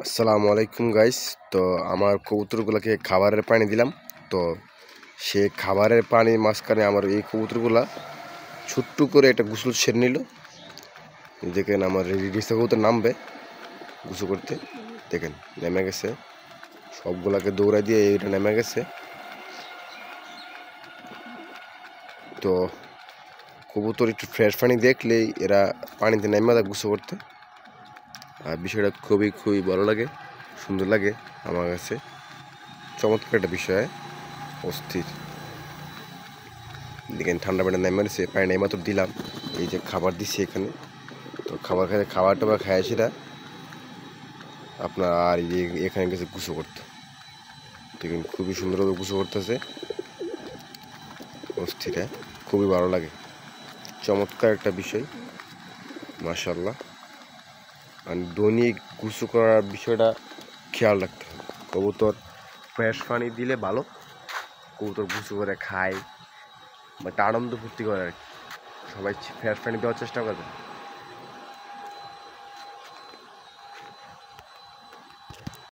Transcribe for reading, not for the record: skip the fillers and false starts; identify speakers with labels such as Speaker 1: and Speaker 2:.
Speaker 1: আসসালামু আলাইকুম গাইস। তো আমার কবুতরগুলোকে খাবারের পানি দিলাম। তো সে খাবারের পানির মাঝখানে আমার এই কবুতরগুলা ছোট্ট করে একটা গোসল সেরে নিল। দেখেন আমার রিক্সা কবুতর নামবে গোসল করতে, দেখেন নেমে গেছে, সবগুলাকে দৌড়াই দিয়ে এইটা নেমে গেছে। তো কবুতর একটু ফ্রেশ পানি দেখলেই এরা পানিতে নেমে দেয় গোসল করতে। আর বিষয়টা খুবই ভালো লাগে, সুন্দর লাগে আমার কাছে, চমৎকার একটা বিষয়, অস্থির। দেখেন ঠান্ডা পানি নেমে গেছে, পানি নেই মাত্র দিলাম, এই যে খাবার দিচ্ছি এখানে। তো খাবার টাবার খায় সেটা আপনার, আর এই যে এখানে গেছে গুছো করতে, দেখেন খুবই সুন্দরভাবে গুছো করতেছে, অস্থির, খুবই ভালো লাগে, চমৎকার একটা বিষয়, মাশাআল্লাহ। আর দৈনিক গুছো করার বিষয়টা খেয়াল রাখতে হবে। কবুতর ফ্রেশ পানি দিলে ভালো, কবুতর গুছো করে খায় বা একটা আনন্দ ফুর্তি করে আর কি। সবাই ফ্রেশ পানি দেওয়ার চেষ্টা করবে।